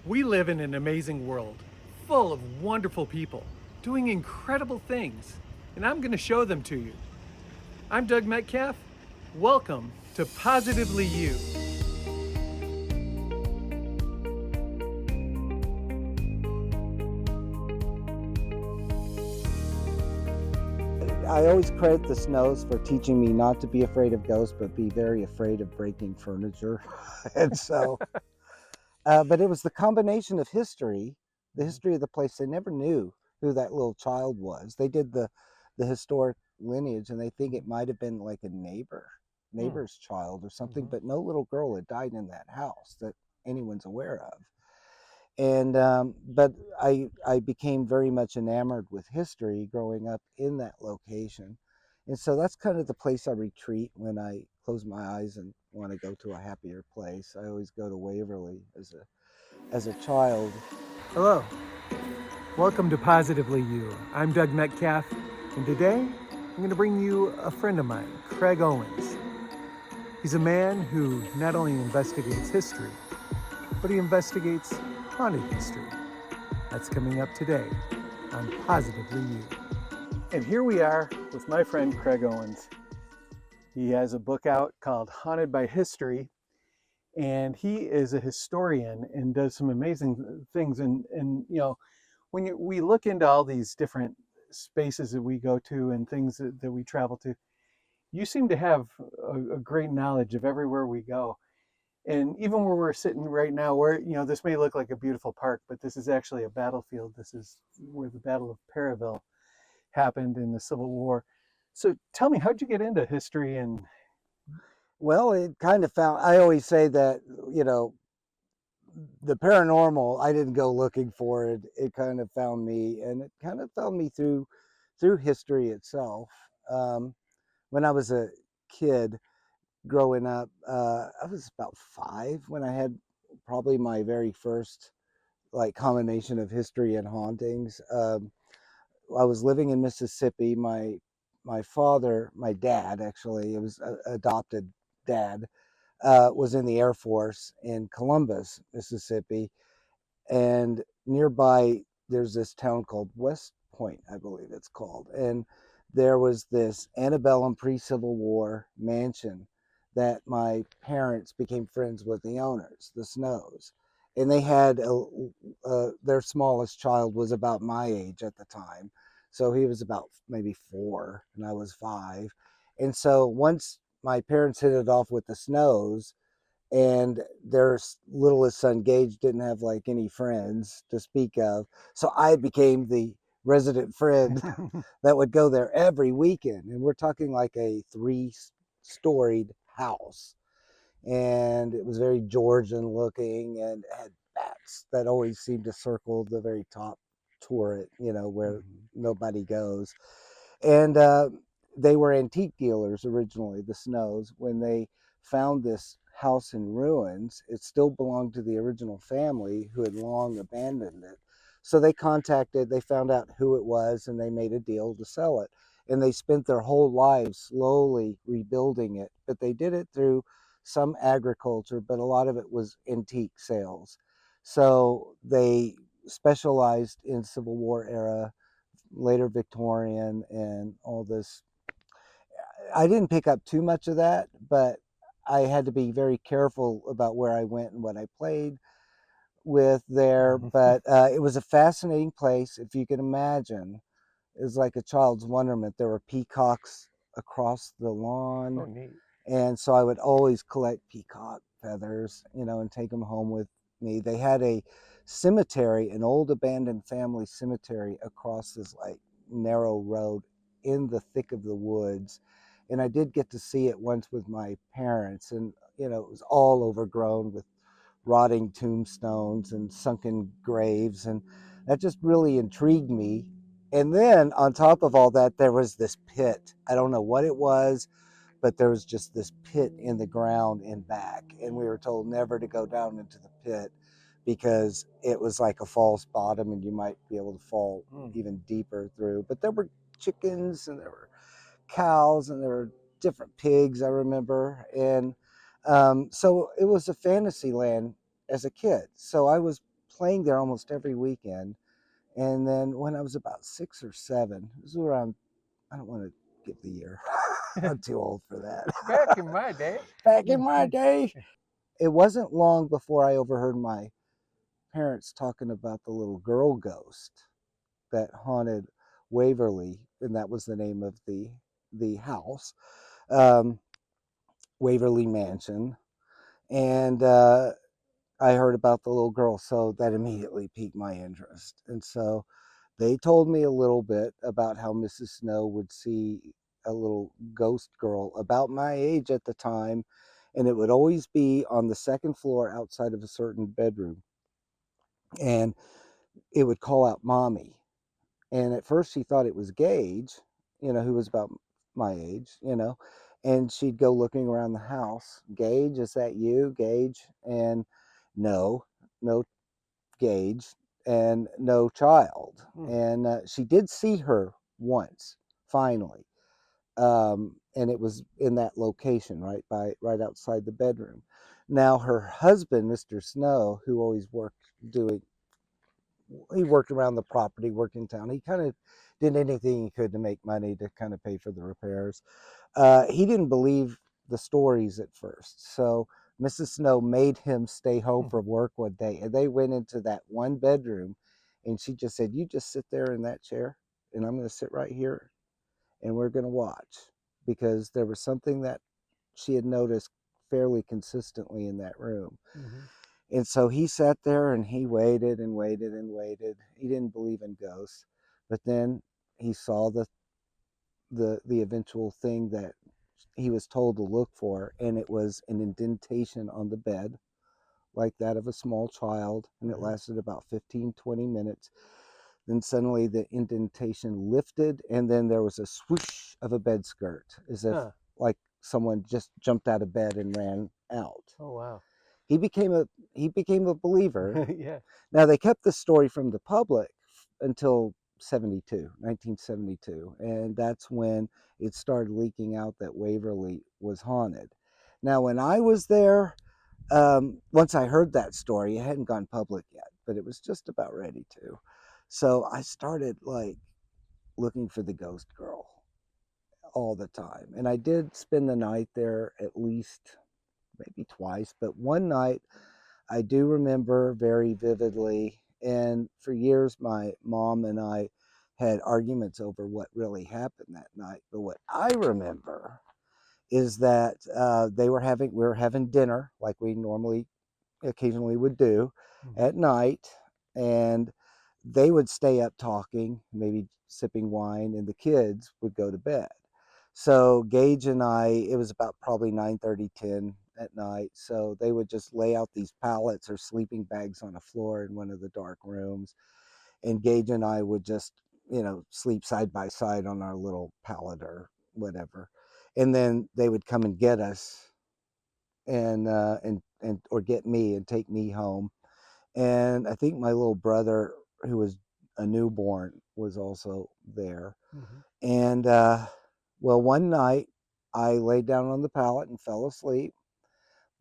We live in an amazing world, full of wonderful people, doing incredible things, and I'm going to show them to you. I'm Doug Metcalf. Welcome to Positively You. I always credit the snows for teaching me not to be afraid of ghosts, but be very afraid of breaking furniture. and so, but it was the combination of history, the history of the place. They never knew who that little child was. They did the historic lineage, and they think it might have been like a neighbor's child or something. Mhm. But no little girl had died in that house that anyone's aware of. And but I became very much enamored with history growing up in that location, and so that's kind of the place I retreat when I close my eyes and want to go to a happier place. I always go to Waverly as a child. Hello, welcome to Positively You. I'm Doug Metcalf, and today I'm going to bring you a friend of mine, Craig Owens. He's a man who not only investigates history, but he investigates haunted history. That's coming up today on Positively You. And here we are with my friend Craig Owens. He has a book out called Haunted by History, and he is a historian and does some amazing things. And when we look into all these different spaces that we go to and things that we travel to, you seem to have a great knowledge of everywhere we go. And even where we're sitting right now, where this may look like a beautiful park, but this is actually a battlefield. This is where the Battle of Periville happened in the Civil War. So tell me, how'd you get into history? And Well, it kind of found. I always say that the paranormal. I didn't go looking for it. It kind of found me, and it kind of found me through history itself. Um, when I was a kid growing up, I was about 5 when I had probably my very first like combination of history and hauntings. I was living in Mississippi. My father, my dad actually, it was a adopted dad, was in the Air Force in Columbus, Mississippi, and nearby there's this town called West Point, I believe it's called, and there was this antebellum pre-Civil War mansion that my parents became friends with the owners, the Snows, and they had their smallest child was about my age at the time, so he was about maybe 4 and I was 5, and so once my parents hit it off with the Snows, and their littlest son Gage didn't have like any friends to speak of, so I became the resident friend that would go there every weekend, and we're talking like a 3-storied house, and it was very Georgian looking and had bats that always seemed to circle the very top turret, where nobody goes, and they were antique dealers originally, the Snows. When they found this house in ruins, it still belonged to the original family who had long abandoned it. So they found out who it was, and they made a deal to sell it. And they spent their whole lives slowly rebuilding it, but they did it through some agriculture, but a lot of it was antique sales. So they specialized in Civil War era, later Victorian, and all this. I didn't pick up too much of that, but I had to be very careful about where I went and what I played with there. But it was a fascinating place. If you can imagine, it was like a child's wonderment. There were peacocks across the lawn. oh, neat. And so I would always collect peacock feathers, and take them home with me. They had a cemetery, an old abandoned family cemetery across this like narrow road in the thick of the woods. And I did get to see it once with my parents, and it was all overgrown with rotting tombstones and sunken graves, and that just really intrigued me. And then on top of all that, there was this pit. I don't know what it was, but there was just this pit in the ground in back, and we were told never to go down into the pit because it was like a false bottom and you might be able to fall even deeper through. But there were chickens and there were cows and there were different pigs, I remember, and so it was a fantasy land as a kid. So I was playing there almost every weekend. And then when I was about 6 or 7, this was around, I don't want to give the year. I'm too old for that. Back in my day. Back in my day, it wasn't long before I overheard my parents talking about the little girl ghost that haunted Waverly, and that was the name of the house, um, Waverly Mansion. And I heard about the little girl, so that immediately piqued my interest. And so they told me a little bit about how Mrs. Snow would see a little ghost girl about my age at the time, and it would always be on the second floor outside of a certain bedroom. And it would call out mommy. And at first she thought it was Gage, who was about my age, and she'd go looking around the house. Gage, is that you, Gage? And no, no Gage, and no child. And she did see her once, finally. And it was in that location, right outside the bedroom. Now her husband, Mr. Snow, who always he worked around the property, worked in town. He kind of did anything he could to make money to kind of pay for the repairs. He didn't believe the stories at first. So Mrs. Snow made him stay home from work one day, and they went into that one bedroom, and she just said, "You just sit there in that chair, and I'm going to sit right here, and we're going to watch," because there was something that she had noticed fairly consistently in that room. And so he sat there and he waited and waited and waited. He didn't believe in ghosts, but then he saw the eventual thing that he was told to look for, and it was an indentation on the bed, like that of a small child, and it lasted about 15-20 minutes. Then suddenly the indentation lifted, and then there was a swoosh of a bed skirt, as if like someone just jumped out of bed and ran out. Oh wow. He became a believer. Yeah. Now they kept the story from the public until 1972, and that's when it started leaking out that Waverly was haunted. Now, when I was there, once I heard that story, it hadn't gone public yet, but it was just about ready to. So I started like looking for the ghost girl all the time, and I did spend the night there at least maybe twice, but one night I do remember very vividly, and for years my mom and I had arguments over what really happened that night. But what I remember is that we were having dinner like we normally occasionally would do at night, and they would stay up talking, maybe sipping wine, and the kids would go to bed. So Gage and I, it was about probably 9:30, 10 at night. So they would just lay out these pallets or sleeping bags on the floor in one of the dark rooms. And Gage and I would just, sleep side by side on our little pallet or whatever. And then they would come and get us and or get me and take me home. And I think my little brother, who was a newborn, was also there. And well, one night I laid down on the pallet and fell asleep.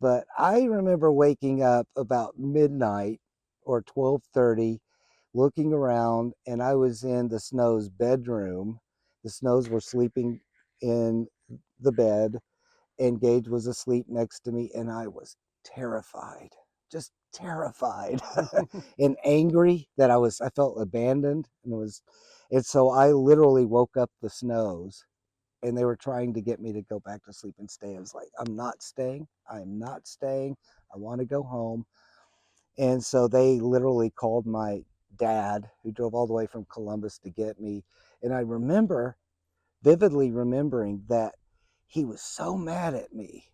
But I remember waking up about midnight or 12:30, looking around, and I was in the Snows' bedroom. The Snows were sleeping in the bed, and Gage was asleep next to me, and I was terrified, just terrified and angry that I felt abandoned, and so I literally woke up the Snows, and they were trying to get me to go back to sleep and stay. I was like, I'm not staying. I'm not staying. I want to go home. And so they literally called my dad, who drove all the way from Columbus to get me. And I remember vividly remembering that he was so mad at me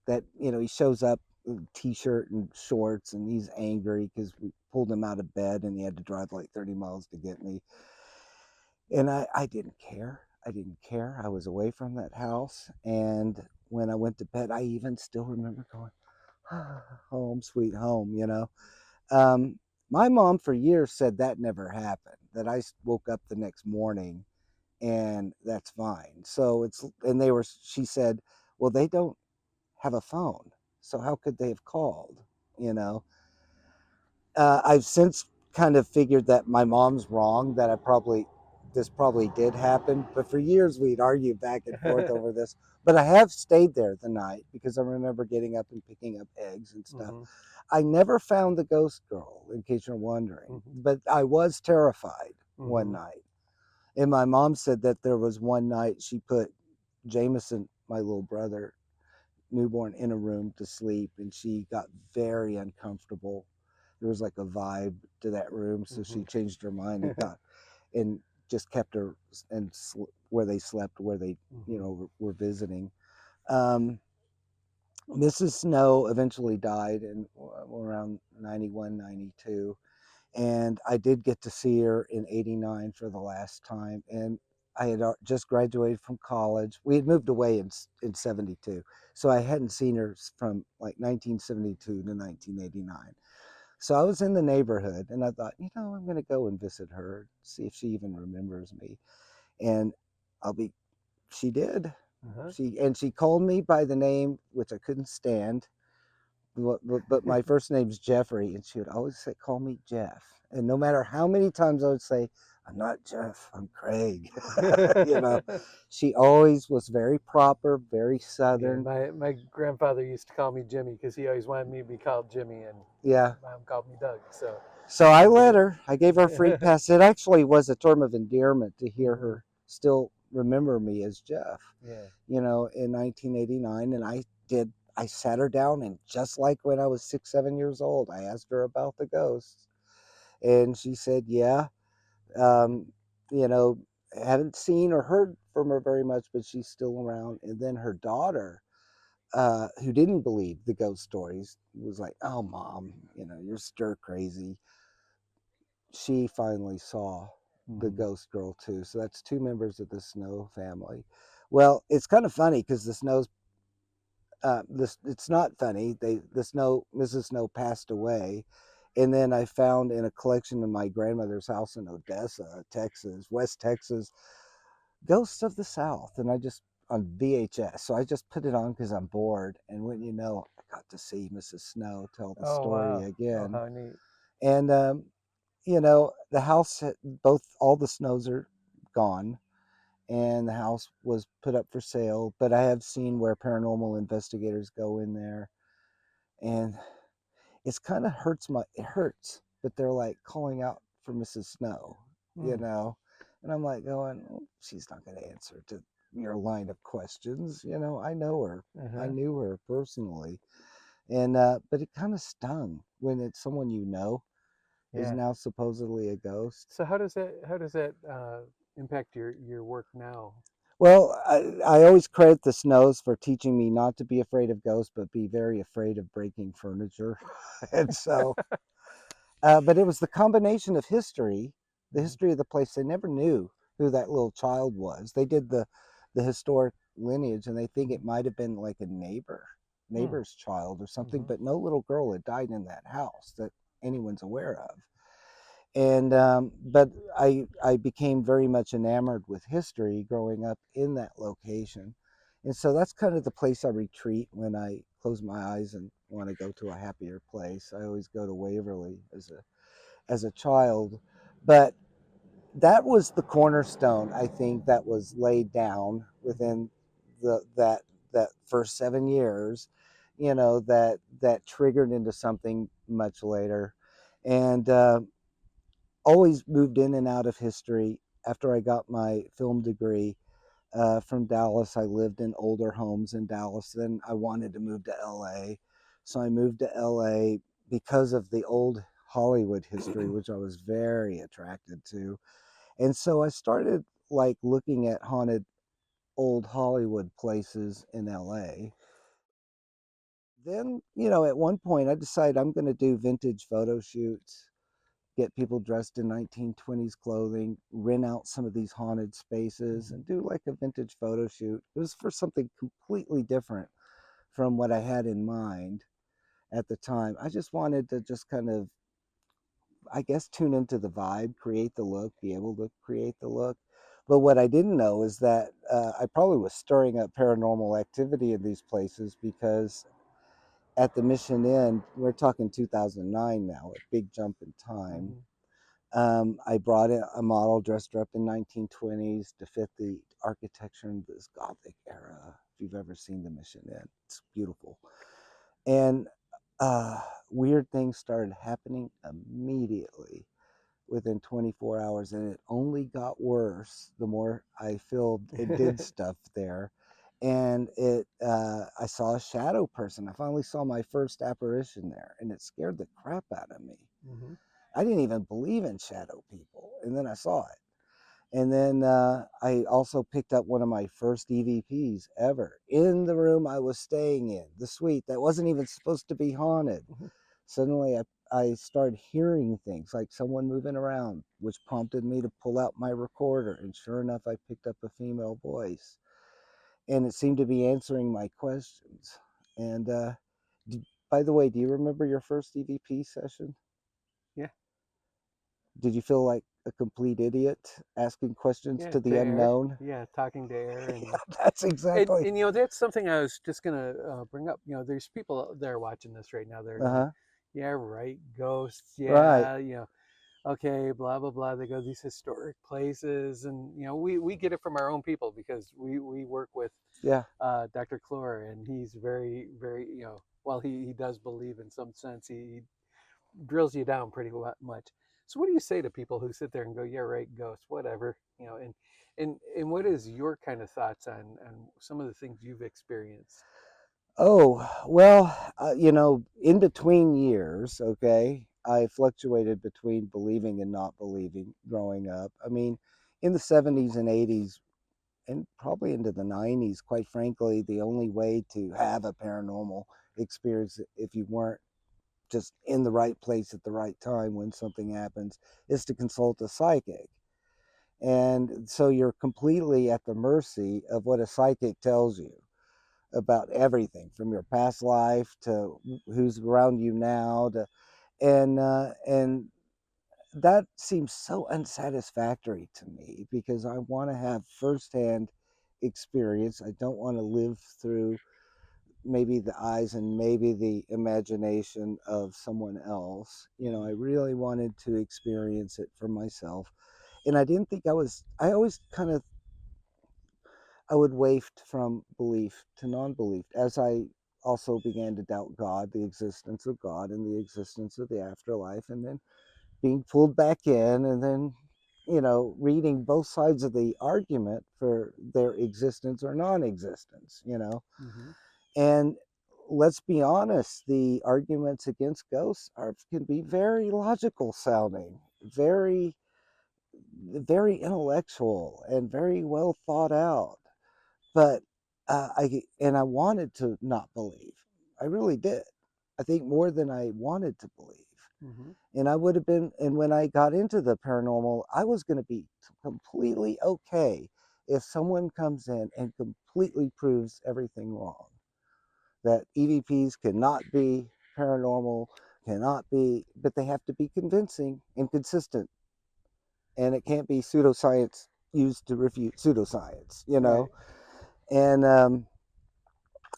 that, he shows up in t-shirt and shorts, and he's angry because we pulled him out of bed and he had to drive like 30 miles to get me. And I didn't care. I didn't care. I was away from that house. And when I went to bed, I even still remember going, home, sweet home. My mom for years said that never happened, that I woke up the next morning and that's fine. So she said, well, they don't have a phone. So how could they have called, you know? I've since kind of figured that my mom's wrong, that this probably did happen. But for years we'd argue back and forth over this. But I have stayed there the night because I remember getting up and picking up eggs and stuff. Mhm. I never found the ghost girl, in case you're wondering, Mhm. but I was terrified one Mhm. night. And my mom said that there was one night she put Jameson, my little brother, newborn, in a room to sleep, and she got very uncomfortable. There was like a vibe to that room, so she Mhm. changed her mind and got and just kept her and where they slept, where they Mhm. were visiting. Um, Mrs. Snow eventually died in around 91, 92. And I did get to see her in 89 for the last time. And I had just graduated from college. We had moved away in 72. So I hadn't seen her from like 1972 to 1989. So I was in the neighborhood and I thought, I'm going to go and visit her, see if she even remembers me. And I'll be, she did. Uh-huh. She called me by the name, which I couldn't stand, but my first name's Jeffrey, and she would always say, "Call me Jeff." And no matter how many times I would say, "I'm not Jeff, I'm Craig," you know, she always was very proper, very Yeah, Southern. my grandfather used to call me Jimmy because he always wanted me to be called Jimmy, and Yeah. my mom called me Doug. So So I I get let it. her. I gave her a free pass. It actually was a term of endearment to hear Mhm. her still remember me as Jeff, Yeah. in 1989. And I did. I sat her down, and just like when I was 6, 7 years old, I asked her about the ghosts, and she said, "Yeah." Um, you know, haven't seen or heard from her very much, but she's still around. And then her daughter, who didn't believe the ghost stories, was like, "Oh, mom, you're stir crazy." She finally saw the Mhm. ghost girl too. So that's two members of the Snow family. Well, it's kind of funny because the Snows, this it's not funny. The Snow Mrs. Snow passed away, and then I found in a collection in my grandmother's house in Odessa, Texas, West Texas, Ghosts of the South, and I just on VHS. So I just put it on because I'm bored, and when I got to see Mrs. Snow tell the Oh story wow. Oh again, how neat. and the house, both all the Snows are gone, and the house was put up for sale. But I have seen where paranormal investigators go in there, and it's kind of it hurts, but they're like calling out for Mrs. Snow, you Mm. know, and I'm like going, "Oh, she's not going to answer to your line of questions, I know her, I Uh-huh. knew her personally, and but it kind of stung when it's someone is Yeah. now supposedly a ghost. So how does that impact your work now? Well, I always credit the Snows for teaching me not to be afraid of ghosts, but be very afraid of breaking furniture. And so, but it was the combination of history, the Mhm. history of the place. They never knew who that little child was. They did the historic lineage, and they think it Mhm. might have been like a Mm. neighbor's child or something. Mhm. But no little girl had died in that house that anyone's aware of. And but I became very much enamored with history growing up in that location, and so that's kind of the place I retreat when I close my eyes and want to go to a happier place. I always go to Waverly as a child, but that was the cornerstone, I think, that was laid down Mhm. within the that first 7 years, that triggered into something much later, and always moved in and out of history. After I got my film degree from Dallas, I lived in older homes in Dallas. Then I wanted to move to LA. So I moved to LA because of the old Hollywood history, which I was very attracted to. And so I started like looking at haunted old Hollywood places in LA. Then, at one point I decided I'm going to do vintage photo shoots, get people dressed in 1920s clothing, rent out some of these haunted spaces, Mhm. and do like a vintage photo shoot. It was for something completely different from what I had in mind at the time. I just wanted to just kind of, I guess, tune into the vibe, create the look, be able to create the look. But what I didn't know is that I probably was stirring up paranormal activity in these places because at the Mission Inn, we're talking 2009 now, a big jump in time. Mm-hmm. I brought in a model dressed her up in 1920s to fit the architecture in this Gothic era. If you've ever seen the Mission Inn, it's beautiful. And uh, weird things started happening immediately within 24 hours, and it only got worse the more I filmed and did stuff there. And I saw a shadow person. I finally saw my first apparition there, and it scared the crap out of me. Mm-hmm. I didn't even believe in shadow people, and then I saw it. And then I also picked up one of my first EVPs ever in the room I was staying in, the suite that wasn't even supposed to be haunted. Mm-hmm. Suddenly I started hearing things like someone moving around, which prompted me to pull out my recorder. And sure enough, I picked up a female voice, and it seemed to be answering my questions. And by the way, do you remember your first EVP session? Yeah. Did you feel like a complete idiot asking questions Yeah. to To the air. unknown? Yeah. Talking to air. Yeah, And that's exactly. and that's something I was just gonna bring up. There's people out there watching this right now. They're going, Uh-huh. yeah, right, ghosts. Right. Yeah, okay, blah blah blah. They go to these historic places, and we get it from our own people because we work with Yeah. Dr. Clore, and he's very very while he does believe in some sense, he drills you down pretty much. So what do you say to people who sit there and go, yeah, right, ghosts, whatever, and what is your kind of thoughts on some of the things you've experienced? Oh, well, in between years, okay, I fluctuated between believing and not believing growing up. I mean, in the 70s and 80s, and probably into the 90s, quite frankly, the only way to have a paranormal experience, if you weren't just in the right place at the right time when something happens, is to consult a psychic. And so you're completely at the mercy of what a psychic tells you about everything from your past life to who's around you now to and that seems so unsatisfactory to me because I want to have firsthand experience. I don't want to live through maybe the eyes and maybe the imagination of someone else. I really wanted to experience it for myself. And I didn't think I always kind of I would waft from belief to non-belief as I also began to doubt God, the existence of God and the existence of the afterlife, and then being pulled back in, and then reading both sides of the argument for their existence or non-existence. Mm-hmm. And let's be honest, the arguments against ghosts can be very logical sounding, very very intellectual, and very well thought out. But I wanted to not believe. I really did. I think more than I wanted to believe. Mm-hmm. And I would have been, and when I got into the paranormal, I was going to be completely okay if someone comes in and completely proves everything wrong. That EVPs cannot be paranormal, cannot be, but they have to be convincing and consistent. And it can't be pseudoscience used to refute pseudoscience. Right. And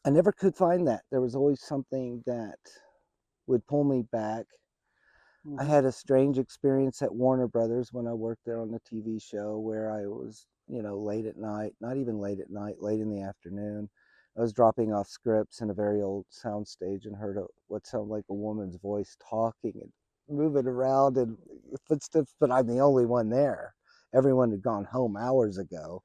I never could find that. There was always something that would pull me back. I Mm-hmm. had a strange experience at Warner Brothers when I worked there on the TV show where I was, late at night, not even late at night, late in the afternoon. I was dropping off scripts in a very old soundstage and heard what sounded like a woman's voice talking and moving around and footsteps, but I'm the only one there. Everyone had gone home hours ago.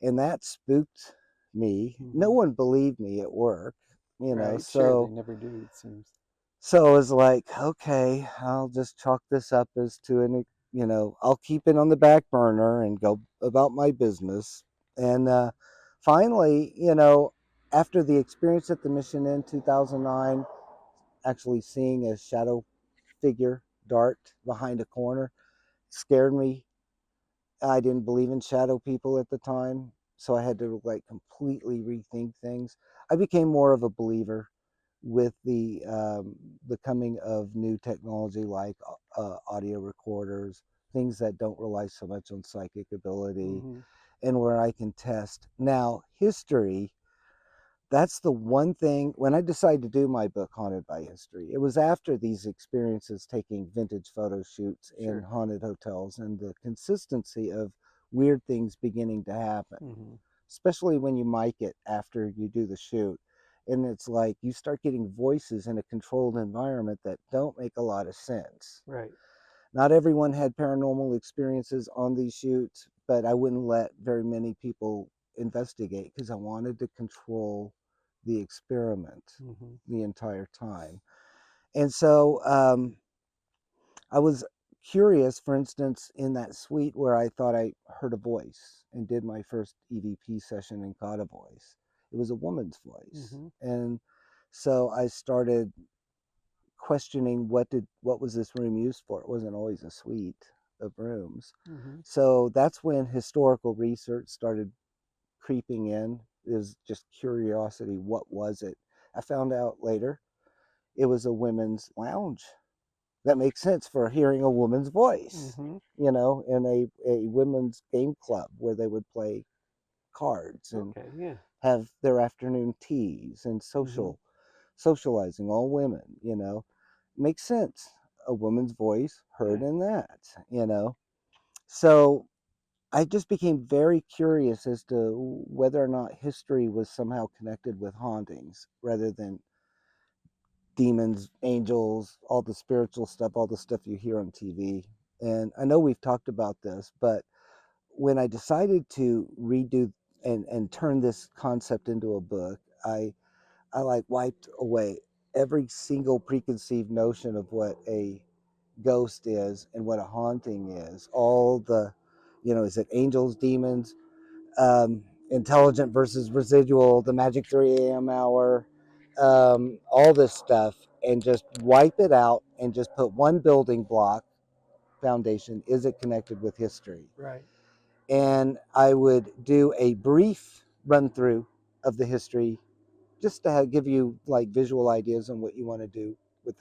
And that spooked me. No Mm-hmm. one believed me at work, Right. Sure. They so never do. It seems. so it was like, okay, I'll just chalk this up as to I'll keep it on the back burner and go about my business. And finally, after the experience at the Mission in 2009, actually seeing a shadow figure dart behind a corner scared me. I didn't believe in shadow people at the time, so I had to like completely rethink things. I became more of a believer with the coming of new technology like audio recorders, things that don't rely so much on psychic ability, Mm-hmm. and where I can test. Now, history That's the one thing when I decided to do my book, Haunted by History. It was after these experiences taking vintage photo shoots in Sure. haunted hotels and the consistency of weird things beginning to happen, Mm-hmm. especially when you mic it after you do the shoot. And it's like you start getting voices in a controlled environment that don't make a lot of sense. Right. Not everyone had paranormal experiences on these shoots, but I wouldn't let very many people investigate because I wanted to control the experiment Mm-hmm. the entire time. And so I was curious, for instance, in that suite where I thought I heard a voice and did my first EVP session and caught a voice. It was a woman's voice. Mm-hmm. And so I started questioning what was this room used for. It wasn't always a suite of rooms. Mm-hmm. So that's when historical research started creeping in. It was just curiosity. What was it? I found out later it was a women's lounge. That makes sense for hearing a woman's voice, Mm-hmm. in a women's game club where they would play cards and Okay. Yeah. have their afternoon teas and Mm-hmm. socializing, all women. Makes sense. A woman's voice Yeah. heard in that. So I just became very curious as to whether or not history was somehow connected with hauntings rather than demons, angels, all the spiritual stuff, all the stuff you hear on TV. And I know we've talked about this, but when I decided to redo and turn this concept into a book, I like wiped away every single preconceived notion of what a ghost is and what a haunting is. All the, is it angels, demons, intelligent versus residual, the magic 3 a.m. hour, all this stuff, and just wipe it out and just put one building block foundation. Is it connected with history? Right. And I would do a brief run through of the history just to give you like visual ideas on what you want to do with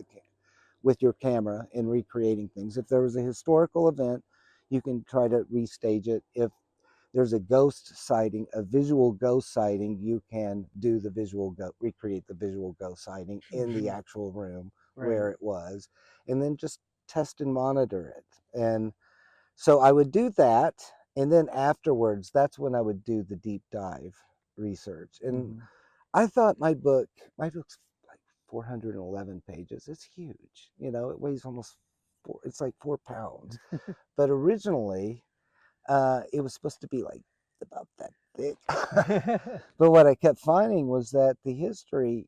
with your camera in recreating things. If there was a historical event, you can try to restage it. If there's a ghost sighting, a visual ghost sighting, you can do the recreate the visual ghost sighting in the Mm-hmm. actual room Right. where it was, and then just test and monitor it. And so I would do that, and then afterwards, that's when I would do the deep dive research. And Mm-hmm. I thought my book's like 411 pages. It's huge. It weighs almost it's like 4 pounds. But originally, it was supposed to be like about that thick. But what I kept finding was that the history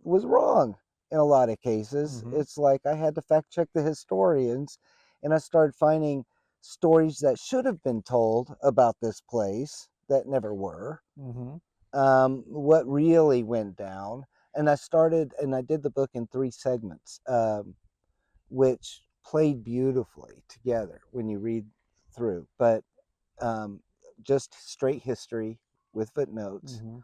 was wrong in a lot of cases. Mm-hmm. It's like I had to fact check the historians, and I started finding stories that should have been told about this place that never were. Mm-hmm. What really went down. And I did the book in 3 segments, which played beautifully together when you read through. But um, just straight history with footnotes. Mm-hmm.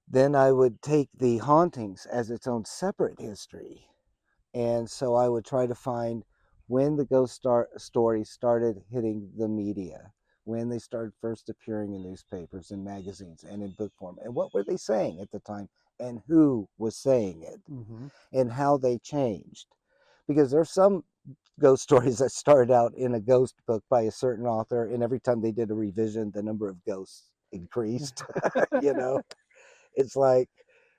Then I would take the hauntings as its own separate history. And so I would try to find when the stories started hitting the media, when they started first appearing in newspapers and magazines and in book form, and what were they saying at the time, and who was saying it, Mm-hmm. and how they changed. Because there's some ghost stories that started out in a ghost book by a certain author, and every time they did a revision, the number of ghosts increased. you know, it's like,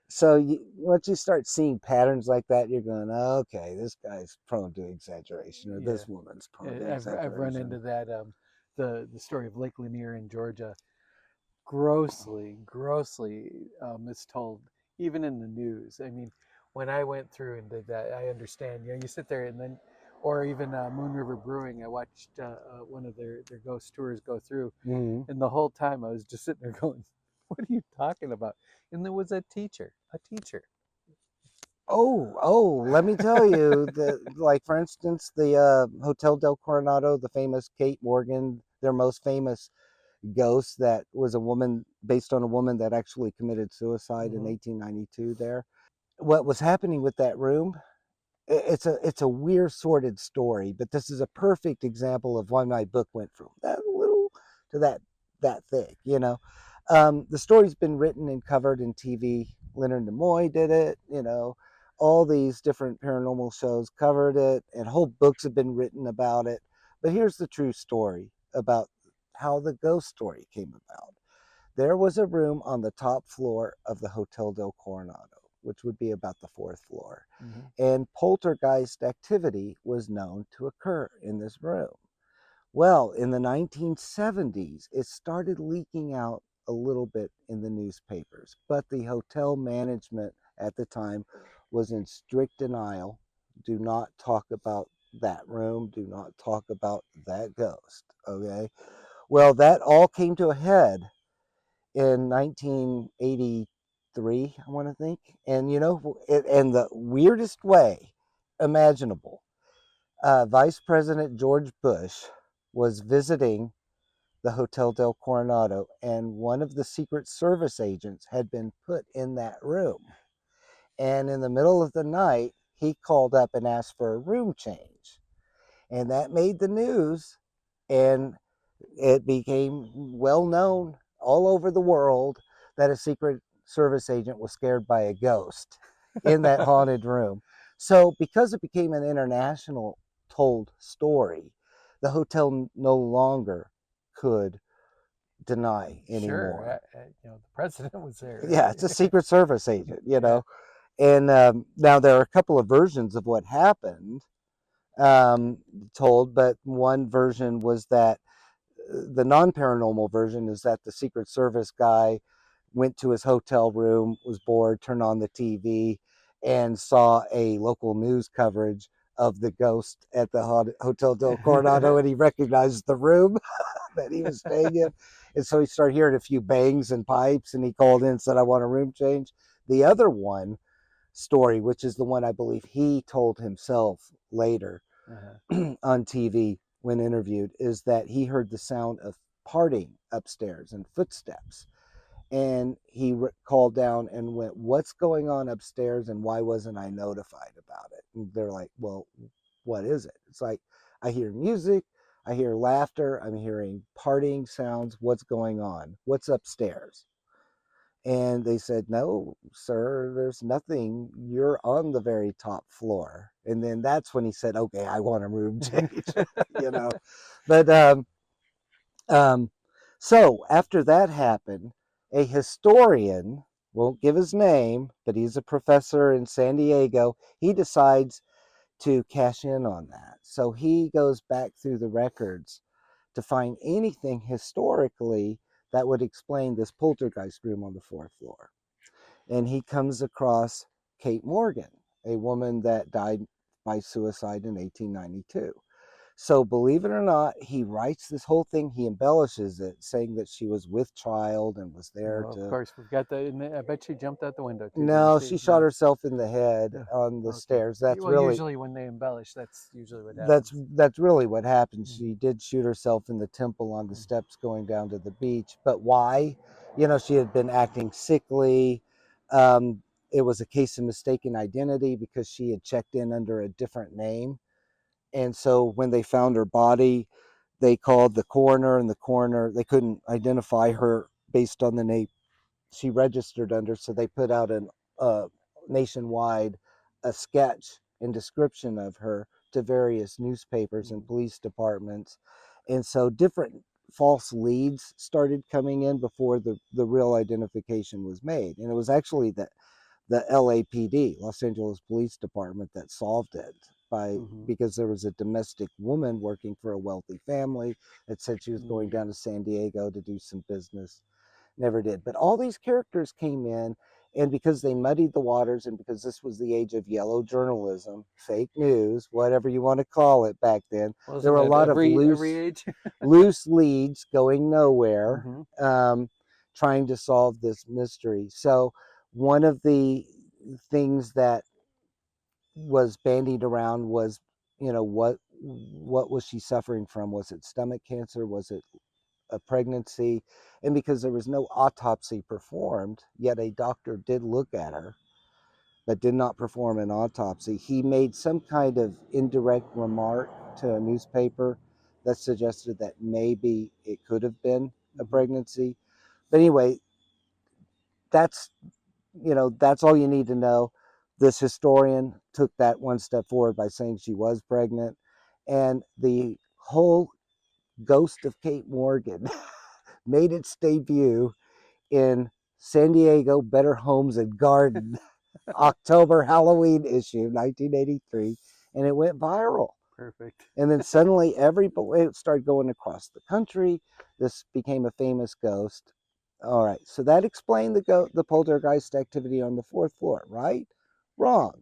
so once you start seeing patterns like that, you're going, okay, this guy's prone to exaggeration, or Yeah. this woman's prone to I've run into exaggeration. that. The story of Lake Lanier in Georgia, grossly mistold, even in the news. I mean, when I went through and did that, I understand. You sit there and then, or even Moon River Brewing. I watched one of their ghost tours go through, Mhm. and the whole time I was just sitting there going, "What are you talking about?" And there was a teacher. Let me tell you that, like, for instance, the Hotel del Coronado, the famous Kate Morgan, their most famous ghost that was a woman, based on a woman that actually committed suicide in Mm-hmm. 1892 there. What was happening with that room, it's a weird sordid story, but this is a perfect example of why my book went from that little to that thick. The story's been written and covered in TV. Leonard Nimoy did it, all these different paranormal shows covered it, and whole books have been written about it. But here's the true story about how the ghost story came about. There was a room on the top floor of the Hotel del Coronado, which would be about the fourth floor, Mm-hmm. and poltergeist activity was known to occur in this room. Well, in the 1970s, it started leaking out a little bit in the newspapers, but the hotel management at the time was in strict denial. Do not talk about that room. Do not talk about that ghost. Okay. Well, that all came to a head in 1983, I want to think. And, in the weirdest way imaginable, Vice President George Bush was visiting the Hotel del Coronado, and one of the Secret Service agents had been put in that room. And in the middle of the night, he called up and asked for a room change. And that made the news, and it became well known all over the world that a Secret Service agent was scared by a ghost in that haunted room. So, because it became an international told story, the hotel no longer could deny Sure. anymore. The president was there, Yeah, it's a right? Secret Service agent, Yeah. And now there are a couple of versions of what happened um, told, but one version was that the non-paranormal version is that the Secret Service guy went to his hotel room, was bored, turned on the TV, and saw a local news coverage of the ghost at the Hotel del Coronado, and he recognized the room that he was staying in. And so he started hearing a few bangs and pipes, and he called in and said, I want a room change. The other one story, which is the one I believe he told himself later Uh-huh. on TV when interviewed, is that he heard the sound of parting upstairs and footsteps. And he called down and went, what's going on upstairs and why wasn't I notified about it? And they're like, well, what is it? It's like, I hear music, I hear laughter, I'm hearing partying sounds. What's going on? What's upstairs? And they said, no, sir, there's nothing. You're on the very top floor. And then that's when he said, okay, I want a room change, you know. But um, so after that happened, a historian, won't give his name, but he's a professor in San Diego. He decides to cash in on that. So he goes back through the records to find anything historically that would explain this poltergeist room on the fourth floor. And he comes across Kate Morgan, a woman that died by suicide in 1892. So, believe it or not, he writes this whole thing, he embellishes it, saying that she was with child and was there Of to. course, we've got the. And I bet she jumped out the window too, didn't No, she? she shot No. herself in the head Yeah. on the Okay. stairs. That's Well, really usually when they embellish, that's usually what that's happens. that's really what happened. Mhm. She did shoot herself in the temple on the Mhm. steps going down to the beach. But why? She had been acting sickly. Um, it was a case of mistaken identity because she had checked in under a different name. And so when they found her body, they called the coroner, and the coroner, they couldn't identify her based on the name she registered under. So they put out an nationwide a sketch and description of her to various newspapers and Mhm. police departments. And so different false leads started coming in before the real identification was made. And it was actually the LAPD, Los Angeles Police Department, that solved it Mhm. because there was a domestic woman working for a wealthy family that said she was going Mhm. down to San Diego to do some business. Never did. But all these characters came in, and because they muddied the waters, and because this was the age of yellow journalism, fake news, whatever you want to call it back then, there Wasn't were a it lot of every age? loose leads going nowhere, Hmm. um, trying to solve this mystery. So one of the things that was bandied around was, what was she suffering from? Was it stomach cancer? Was it a pregnancy? And because there was no autopsy performed, yet a doctor did look at her but did not perform an autopsy, he made some kind of indirect remark to a newspaper that suggested that maybe it could have been a Hmm. pregnancy. But anyway, that's that's all you need to know. This historian took that one step forward by saying she was pregnant, and the whole ghost of Kate Morgan made its debut in San Diego Better Homes and Garden October Halloween issue 1983, and it went viral. Perfect. And then suddenly it started going across the country. This became a famous ghost. All right, so that explained the poltergeist activity on the fourth floor, right? Wrong.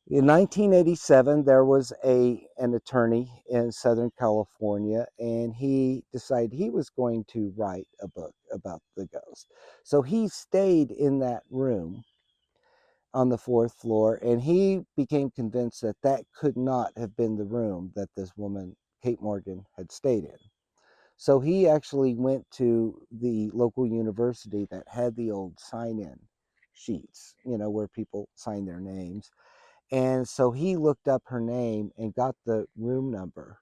In 1987, there was an attorney in Southern California, and he decided he was going to write a book about the ghost. So he stayed in that room on the fourth floor, and he became convinced that that could not have been the room that this woman, Kate Morgan, had stayed in. So he actually went to the local university that had the old sign-in sheets, where people sign their names. And so he looked up her name and got the room number,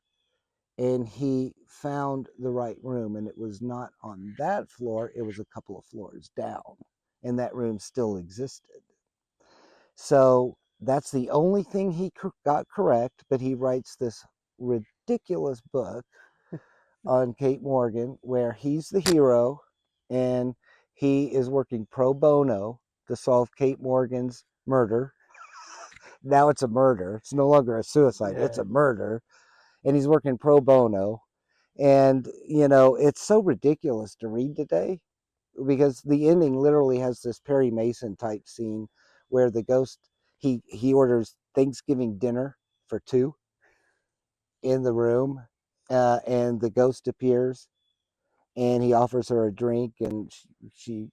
and he found the right room, and it was not on that floor, it was a couple of floors down, and that room still existed. So that's the only thing he got correct, but he writes this ridiculous book on Kate Morgan where he's the hero and he is working pro bono to solve Kate Morgan's murder. Now it's a murder. It's no longer a suicide. It's a murder. And he's working pro bono. And, it's so ridiculous to read today because the ending literally has this Perry Mason type scene where the ghost, he orders Thanksgiving dinner for two in the room, and the ghost appears and he offers her a drink, and she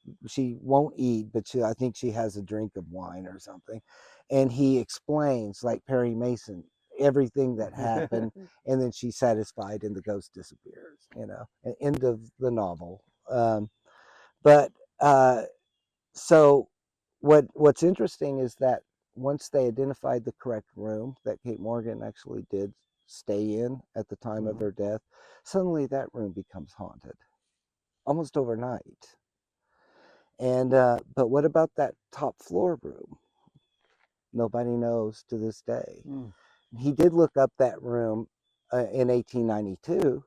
won't eat, but I think she has a drink of wine or something, and he explains like Perry Mason everything that happened, and then she's satisfied and the ghost disappears. End of the novel. But so what's interesting is that once they identified the correct room that Kate Morgan actually did stay in at the time of her death, suddenly that room becomes haunted almost overnight. And but what about that top floor room? Nobody knows to this day. He did look up that room in 1892,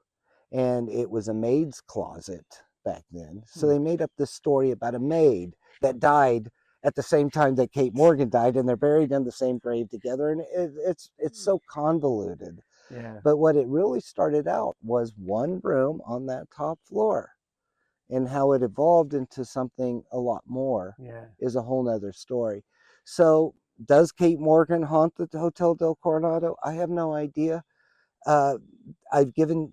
and it was a maid's closet back then. So they made up this story about a maid that died at the same time that Kate Morgan died, and they're buried in the same grave together. And it's so convoluted. Yeah. But what it really started out was one room on that top floor, and how it evolved into something a lot more is a whole nother story. So does Kate Morgan haunt the Hotel del Coronado? I have no idea. uh, I've given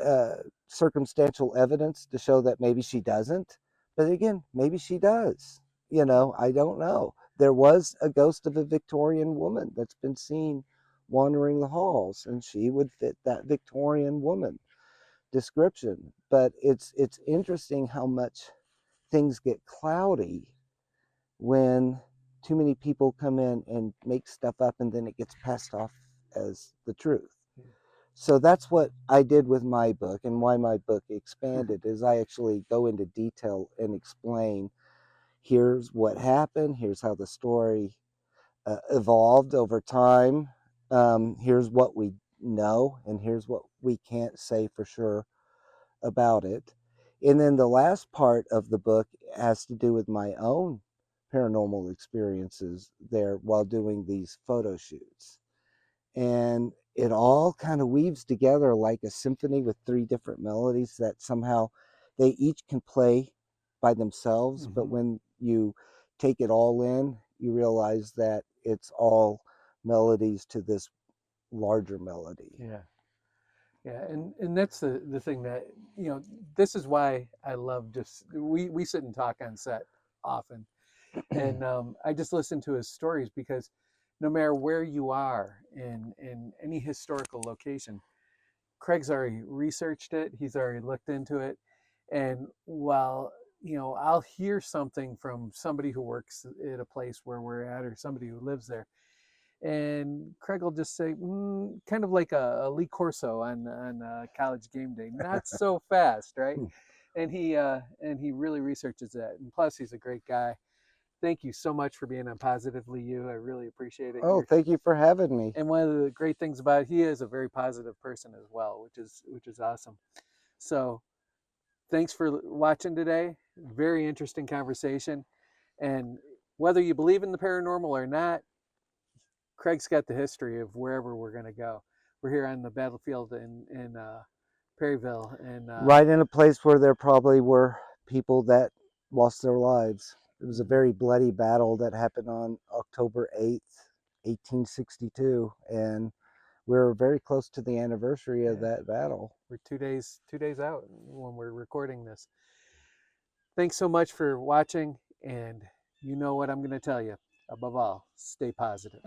uh, circumstantial evidence to show that maybe she doesn't, but again, maybe she does. I don't know. There was a ghost of a Victorian woman that's been seen wandering the halls, and she would fit that Victorian woman description. But it's interesting how much things get cloudy when too many people come in and make stuff up, and then it gets passed off as the truth. So that's what I did with my book, and why my book expanded is I actually go into detail and explain, here's what happened, here's how the story evolved over time, here's what we know, and here's what we can't say for sure about it. And then the last part of the book has to do with my own paranormal experiences there while doing these photo shoots. And it all kind of weaves together like a symphony with three different melodies that somehow they each can play by themselves. But when you take it all in, you realize that it's all melodies to this larger melody. Yeah. Yeah, and that's the thing that this is why I love just we sit and talk on set often, and I just listen to his stories because no matter where you are in any historical location, Craig's already researched it, he's already looked into it, and while I'll hear something from somebody who works at a place where we're at or somebody who lives there, and Craig will just say, kind of like a Lee Corso on College Game Day, not so fast, right? and he really researches that. And plus, he's a great guy. Thank you so much for being on Positively You. I really appreciate it. Oh, thank you for having me. And one of the great things about it, he is a very positive person as well, which is awesome. So thanks for watching today. Very interesting conversation. And whether you believe in the paranormal or not, Craig's got the history of wherever we're going to go. We're here on the battlefield in Perryville, and Right in a place where there probably were people that lost their lives. It was a very bloody battle that happened on October 8th, 1862, and we're very close to the anniversary of that battle. we're 2 days out when we're recording this. Thanks so much for watching, and you know what I'm going to tell you. Above all, stay positive.